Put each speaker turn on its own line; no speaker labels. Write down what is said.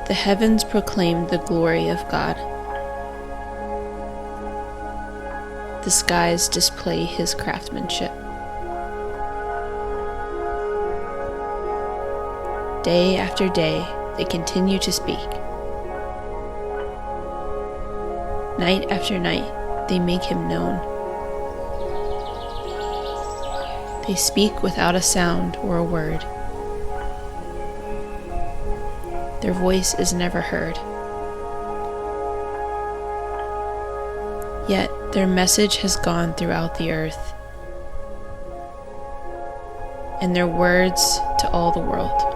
The heavens proclaim the glory of God. The skies display his craftsmanship. Day after day, they continue to speak. Night after night, they make him known. They speak without a sound or a word. Their voice is never heard. Yet their message has gone throughout the earth, and their words to all the world.